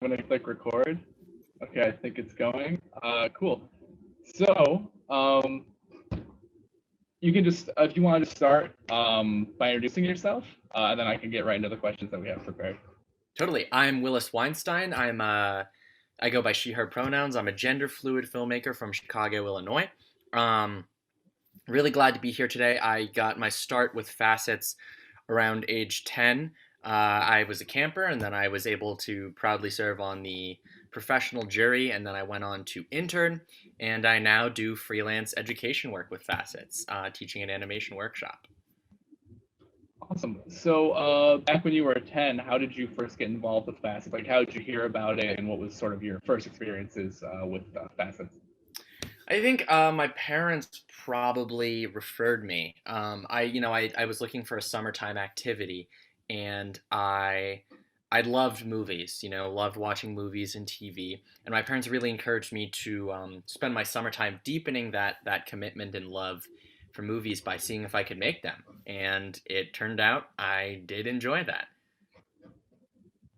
I'm gonna click record. Okay, I think it's going. Cool. So, you can just, if you want to start by introducing yourself, and then I can get right into the questions that we have prepared. Totally. I'm Willis Weinstein. I go by she/her pronouns. I'm a gender fluid filmmaker from Chicago, Illinois. Um, Really glad to be here today. I got my start with Facets around age 10. I was a camper, and then I was able to proudly serve on the professional jury, and then I went on to intern, and I now do freelance education work with Facets, teaching an animation workshop. Awesome. So, back when you were 10, how did you first get involved with Facets? Like, how did you hear about it, and what was sort of your first experiences with Facets? I think my parents probably referred me. I was looking for a summertime activity, and I loved movies. Loved watching movies and TV. And my parents really encouraged me to spend my summertime deepening that commitment and love for movies by seeing if I could make them. And it turned out I did enjoy that.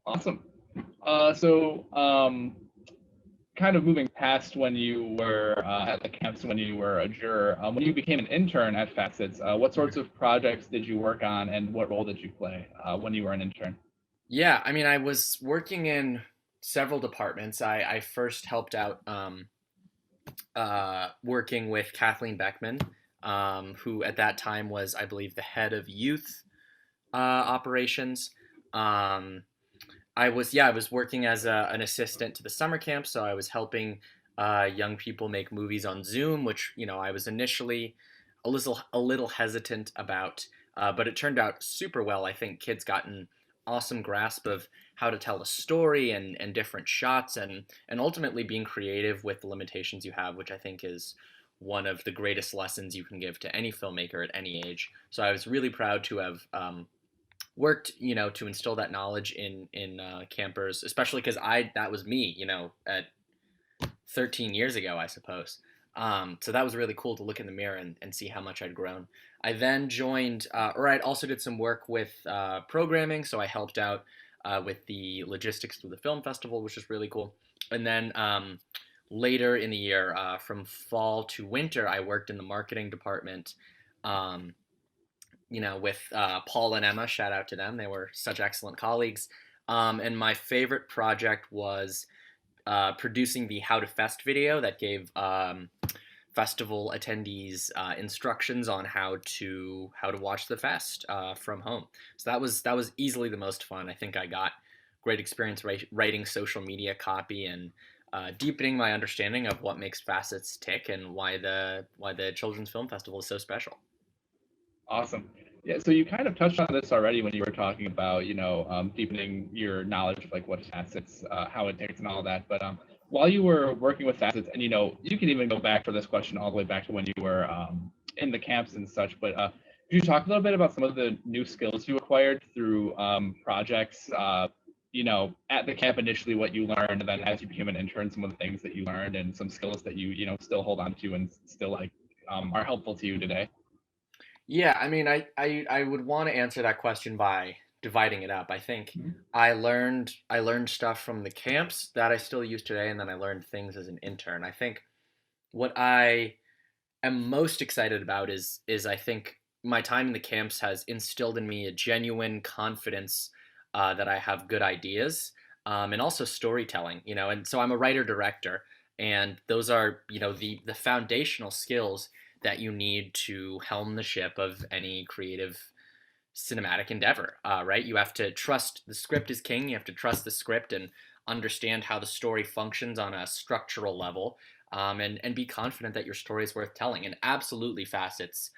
Awesome. So, kind of moving past when you were at the camps when you were a juror, when you became an intern at Facets, what sorts of projects did you work on, and what role did you play when you were an intern? Yeah, I mean, I was working in several departments. I first helped out working with Kathleen Beckman, who at that time was, I believe, the head of youth operations. Um, I was working as an assistant to the summer camp, so I was helping young people make movies on Zoom, which I was initially a little hesitant about, but it turned out super well. I think kids got an awesome grasp of how to tell a story and different shots and ultimately being creative with the limitations you have, which I think is one of the greatest lessons you can give to any filmmaker at any age. So I was really proud to have worked, to instill that knowledge in campers, especially because I that was me, at 13 years ago, I suppose. So that was really cool to look in the mirror and see how much I'd grown. I then joined, or I also did some work with programming, so I helped out with the logistics through the film festival, which is really cool. And then later in the year, from fall to winter, I worked in the marketing department. Um, with Paul and Emma. Shout out to them. They were such excellent colleagues. And my favorite project was producing the How to Fest video that gave festival attendees instructions on how to watch the fest from home. So that was easily the most fun. I think I got great experience writing social media copy and deepening my understanding of what makes Facets tick and why the Children's Film Festival is so special. Awesome. Yeah, so you kind of touched on this already when you were talking about, deepening your knowledge of like what facets, how it takes and all that. But while you were working with facets, and you can even go back for this question all the way back to when you were in the camps and such. But could you talk a little bit about some of the new skills you acquired through projects, at the camp initially, what you learned, and then as you became an intern, some of the things that you learned and some skills that you still hold on to and still like are helpful to you today? Yeah, I mean, I would want to answer that question by dividing it up. I think I learned stuff from the camps that I still use today, and then I learned things as an intern. I think what I am most excited about is I think my time in the camps has instilled in me a genuine confidence that I have good ideas, and also storytelling. And so I'm a writer director, and those are the foundational skills that you need to helm the ship of any creative cinematic endeavor. Right? You have to trust the script is king. You have to trust the script and understand how the story functions on a structural level, and be confident that your story is worth telling. And absolutely, Facets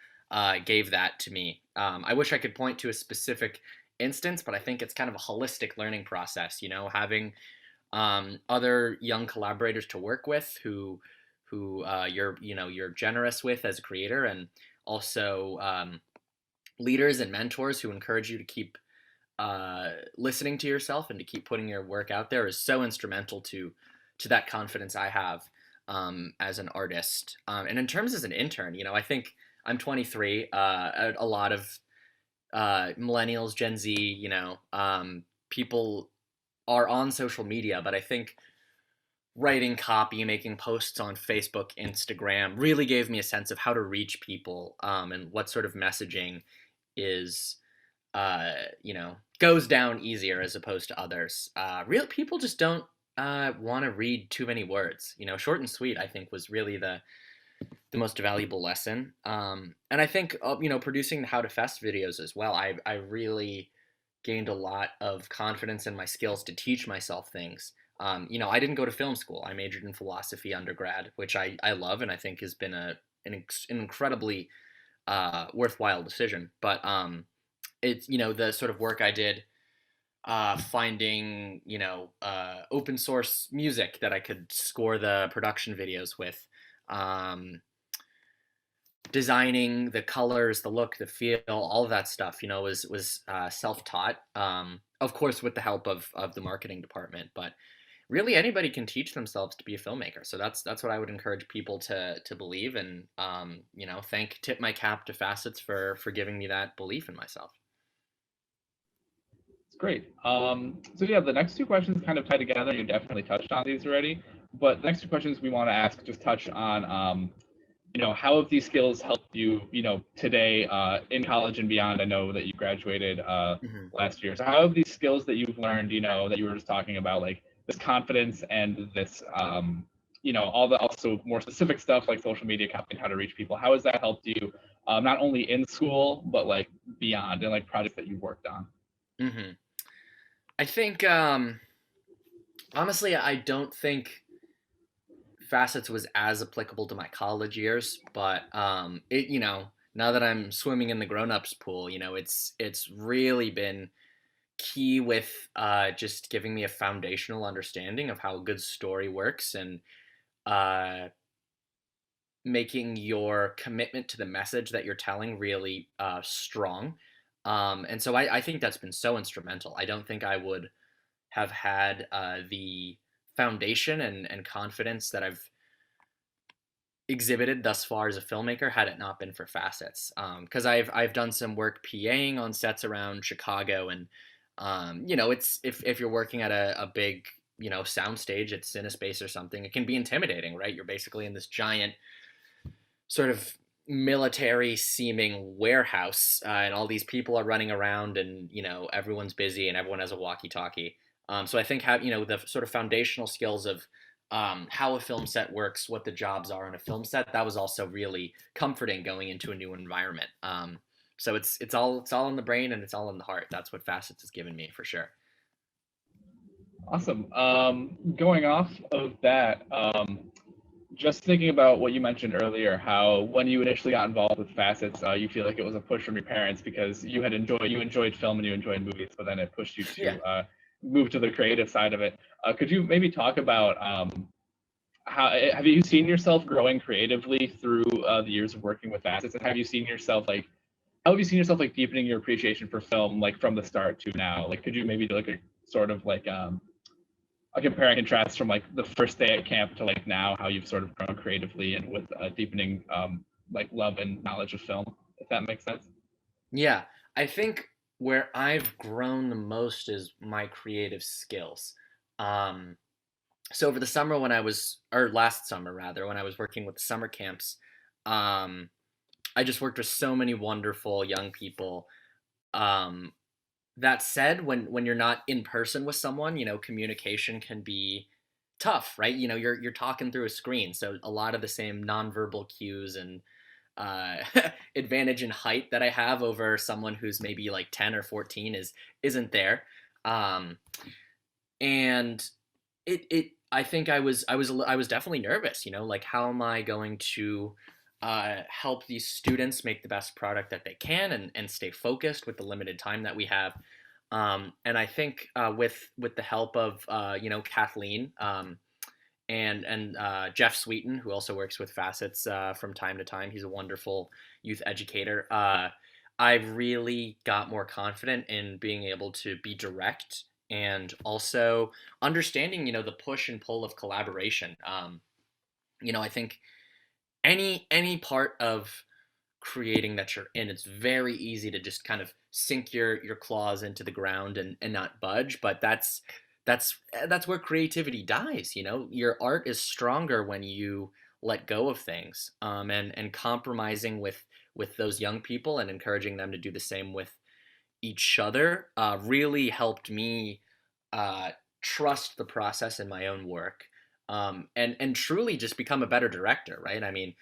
gave that to me. I wish I could point to a specific instance, but I think it's kind of a holistic learning process. Having other young collaborators to work with who you're generous with as a creator, and also leaders and mentors who encourage you to keep listening to yourself and to keep putting your work out there is so instrumental to that confidence I have as an artist. And in terms as an intern, I think I'm 23. A lot of millennials, Gen Z, people are on social media, but I think writing copy, making posts on Facebook, Instagram really gave me a sense of how to reach people, and what sort of messaging is, goes down easier as opposed to others. Real people just don't want to read too many words. Short and sweet, I think, was really the most valuable lesson. And I think, producing the How to Fest videos as well, I really gained a lot of confidence in my skills to teach myself things. I didn't go to film school. I majored in philosophy undergrad, which I love and I think has been an incredibly worthwhile decision. But it's, the sort of work I did, finding, open source music that I could score the production videos with, um, designing the colors, the look, the feel, all of that stuff, was self taught. Of course, with the help of the marketing department, but really anybody can teach themselves to be a filmmaker. So that's what I would encourage people to believe, and tip my cap to Facets for giving me that belief in myself. It's great. So yeah, the next two questions kind of tie together. You definitely touched on these already, but the next two questions we want to ask just touch on, how have these skills helped you, today, in college and beyond? I know that you graduated Hmm. last year. So how have these skills that you've learned, that you were just talking about, like this confidence and this, all the also more specific stuff like social media copy and how to reach people, how has that helped you, not only in school, but like beyond and like projects that you've worked on? Hmm. I think, honestly, I don't think Facets was as applicable to my college years, but now that I'm swimming in the grown-ups pool, it's really been key with just giving me a foundational understanding of how a good story works, and uh, making your commitment to the message that you're telling really strong. And so I think that's been so instrumental. I don't think I would have had the foundation and confidence that I've exhibited thus far as a filmmaker had it not been for Facets. Because I've done some work PAing on sets around Chicago, and it's if you're working at a big soundstage at Cinespace or something, it can be intimidating, right? You're basically in this giant sort of military seeming warehouse, and all these people are running around, and everyone's busy and everyone has a walkie talkie. So I think the sort of foundational skills of how a film set works, what the jobs are on a film set, that was also really comforting going into a new environment. So it's all in the brain and it's all in the heart. That's what Facets has given me for sure. Awesome. Going off of that, just thinking about what you mentioned earlier, how when you initially got involved with Facets, you feel like it was a push from your parents because you enjoyed film and you enjoyed movies, but then it pushed you Yeah. to move to the creative side of it. Could you maybe talk about how have you seen yourself growing creatively through the years of working with Facets, and have you seen yourself like how have you seen yourself like deepening your appreciation for film like from the start to now? Like, could you maybe do like a sort of like a compare and contrast from like the first day at camp to like now, how you've sort of grown creatively and with deepening like love and knowledge of film, if that makes sense? Yeah, I think where I've grown the most is my creative skills. Um, so over the summer when I was, or last summer rather, when I was working with the summer camps, um, I just worked with so many wonderful young people. Um, that said, when you're not in person with someone, communication can be tough, right? You're talking through a screen, so a lot of the same nonverbal cues and uh, advantage in height that I have over someone who's maybe like 10 or 14 isn't there. Um, and it I think I was definitely nervous, like how am I going to help these students make the best product that they can, and stay focused with the limited time that we have. And I think with the help of Kathleen, and Jeff Sweeten, who also works with Facets from time to time. He's a wonderful youth educator. I've really got more confident in being able to be direct, and also understanding, the push and pull of collaboration. I think any part of creating that you're in, it's very easy to just kind of sink your claws into the ground and not budge. But that's where creativity dies. You know, your art is stronger when you let go of things, and compromising with those young people and encouraging them to do the same with each other really helped me uh, trust the process in my own work, and truly just become a better director. Right? I mean,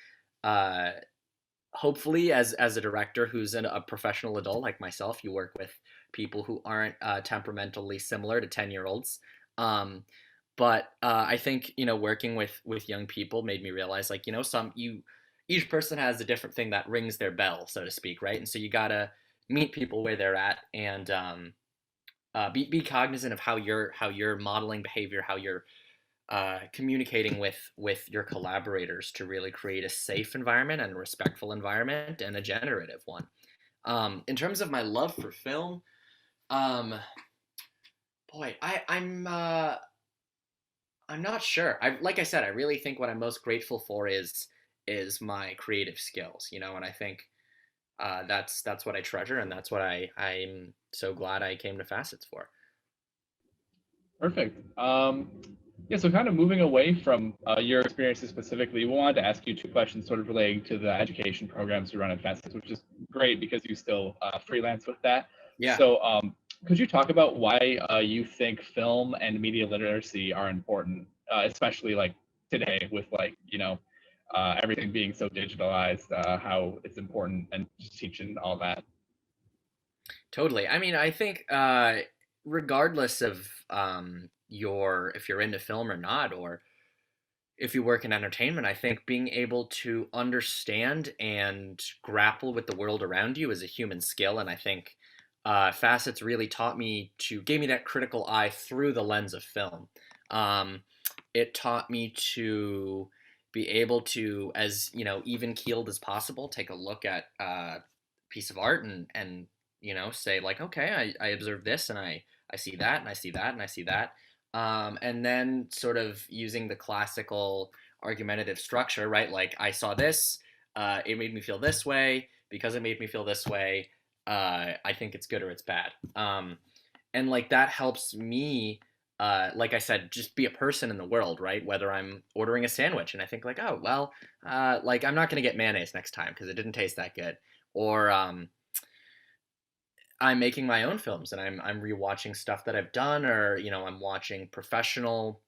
uh, hopefully, as a director who's a professional adult like myself, you work with people who aren't temperamentally similar to 10-year-olds. Um, but I think, working with young people made me realize, like, each person has a different thing that rings their bell, so to speak, right? And so you gotta meet people where they're at, and be cognizant of how you're modeling behavior, how you're communicating with your collaborators to really create a safe environment and a respectful environment and a generative one. In terms of my love for film, um, boy, I'm not sure. Like I said, I really think what I'm most grateful for is my creative skills, and I think that's what I treasure, and that's what I'm so glad I came to Facets for. Perfect. Yeah, so kind of moving away from your experiences specifically, we wanted to ask you two questions sort of relating to the education programs you run at FACETS, which is great because you still freelance with that. Yeah. So could you talk about why you think film and media literacy are important, especially like today with like, everything being so digitalized, how it's important and just teaching all that? Totally. I mean, I think regardless of if you're into film or not, or if you work in entertainment, I think being able to understand and grapple with the world around you is a human skill, and I think Facets really gave me that critical eye through the lens of film. Um, it taught me to be able to, as even keeled as possible, take a look at a piece of art and say like, okay, I observe this, and I see that, and I see that, and I see that, and then sort of using the classical argumentative structure, right? Like, I saw this, it made me feel this way. Because it made me feel this way, I think it's good or it's bad. And like that helps me, like I said, just be a person in the world, right? Whether I'm ordering a sandwich and I think like, oh well, like I'm not gonna get mayonnaise next time because it didn't taste that good, or I'm making my own films and I'm rewatching stuff that I've done, or I'm watching professional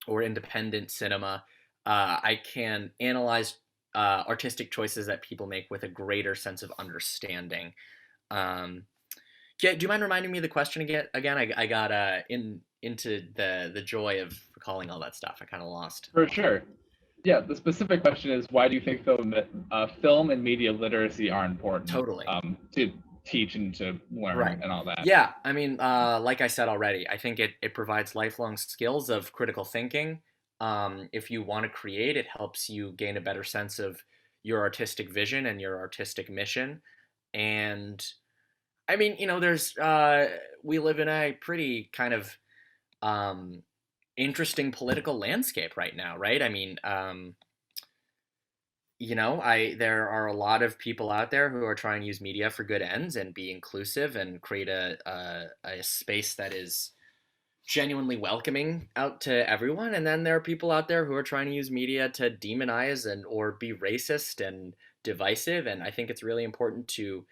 or independent cinema. I can analyze artistic choices that people make with a greater sense of understanding. Um, do you mind reminding me of the question again? I got into the joy of recalling all that stuff. I kind of lost. For sure. Yeah, the specific question is why do you think film and media literacy are important Totally. to teach and to learn Right. and all that? Yeah. I mean, like I said already, I think it provides lifelong skills of critical thinking. If you want to create, it helps you gain a better sense of your artistic vision and your artistic mission. And I mean, we live in a pretty kind of um, interesting political landscape right now, right? I mean, I there are a lot of people out there who are trying to use media for good ends and be inclusive and create a space that is genuinely welcoming out to everyone. And then there are people out there who are trying to use media to demonize and or be racist and divisive. And I think it's really important to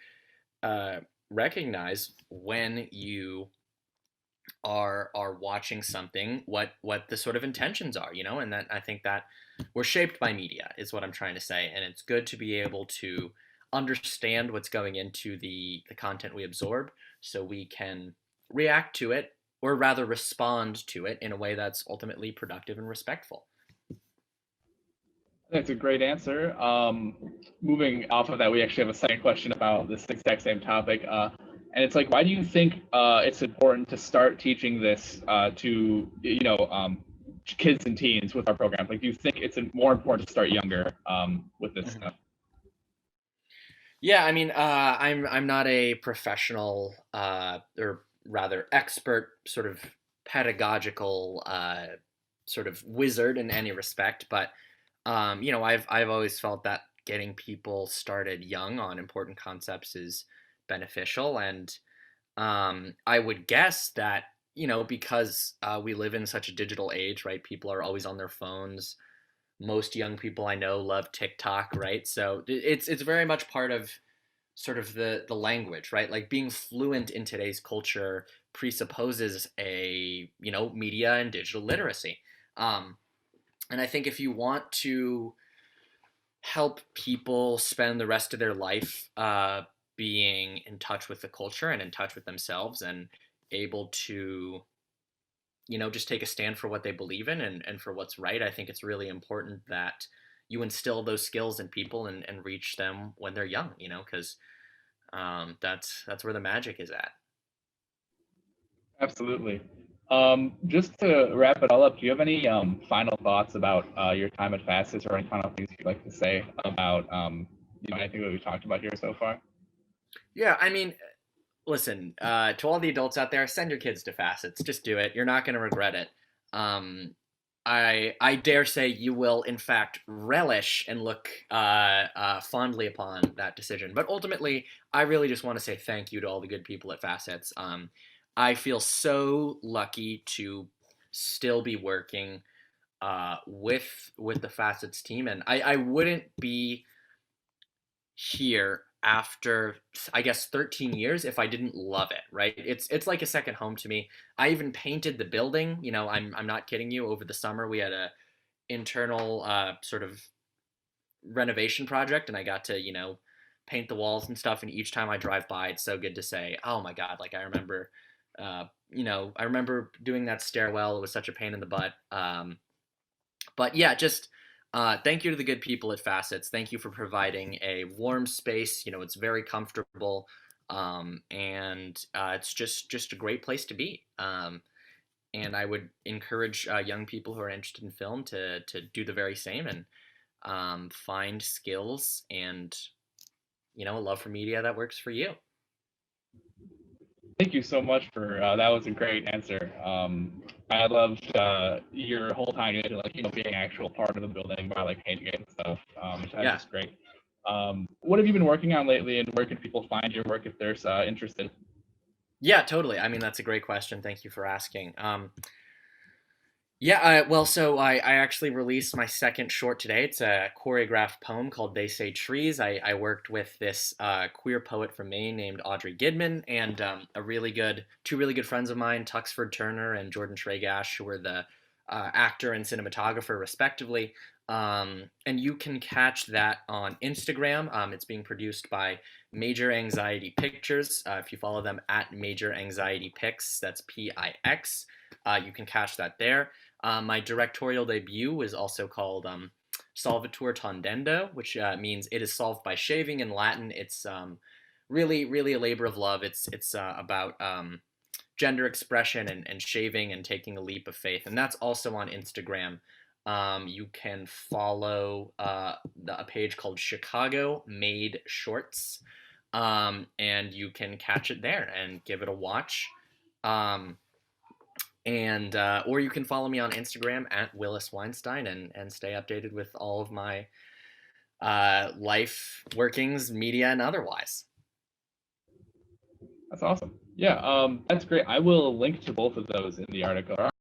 uh, recognize when you are watching something what the sort of intentions are, and that I think that we're shaped by media is what I'm trying to say, and it's good to be able to understand what's going into the content we absorb so we can react to it, or rather respond to it in a way that's ultimately productive and respectful. That's a great answer. Moving off of that, we actually have a second question about this exact same topic. And it's like, why do you think it's important to start teaching this to, kids and teens with our program? Like, do you think it's more important to start younger with this stuff? Yeah, I mean, I'm not a professional or rather expert sort of pedagogical sort of wizard in any respect, but I've always felt that getting people started young on important concepts is beneficial, and I would guess that because we live in such a digital age, right? People are always on their phones. Most young people I know love TikTok, right? So it's very much part of sort of the language, right? Like being fluent in today's culture presupposes a media and digital literacy. Um, and I think if you want to help people spend the rest of their life being in touch with the culture and in touch with themselves and able to just take a stand for what they believe in and for what's right, I think it's really important that you instill those skills in people and reach them when they're young, because that's where the magic is at. Absolutely. Just to wrap it all up, do you have any final thoughts about your time at Facets or any final things you'd like to say about anything that we've talked about here so far? Yeah, I mean, listen, to all the adults out there, send your kids to Facets. Just do it. You're not going to regret it. Um, I dare say you will, in fact, relish and look fondly upon that decision. But ultimately, I really just want to say thank you to all the good people at Facets. I feel so lucky to still be working with the Facets team, and I wouldn't be here after, I guess, 13 years if I didn't love it, right? It's like a second home to me. I even painted the building. I'm not kidding you. Over the summer, we had a internal sort of renovation project, and I got to paint the walls and stuff. And each time I drive by, it's so good to say, oh my god, like I remember. I remember doing that stairwell. It was such a pain in the butt. But yeah, just thank you to the good people at Facets. Thank you for providing a warm space. It's very comfortable, and it's just a great place to be. And I would encourage young people who are interested in film to do the very same and find skills and a love for media that works for you. Thank you so much for that. Was a great answer. I loved your whole time, being an actual part of the building by painting it and stuff. That's Yeah. just great. What have you been working on lately, and where can people find your work if they're interested? Yeah, totally. I mean, that's a great question. Thank you for asking. Yeah, well, so I actually released my second short today. It's a choreographed poem called They Say Trees. I worked with this queer poet from Maine named Audrey Gidman and two really good friends of mine, Tuxford Turner and Jordan Tregash, who were the actor and cinematographer, respectively. And you can catch that on Instagram. It's being produced by Major Anxiety Pictures. If you follow them at Major Anxiety Pics, that's Pix, you can catch that there. My directorial debut is also called Solvitur Tondendo, which means it is solved by shaving in Latin. It's really, really a labor of love. It's about gender expression and shaving and taking a leap of faith. And that's also on Instagram. You can follow a page called Chicago Made Shorts, and you can catch it there and give it a watch. And or you can follow me on Instagram at Willis Weinstein and stay updated with all of my life workings, media, and otherwise. That's awesome. Yeah, that's great. I will link to both of those in the article.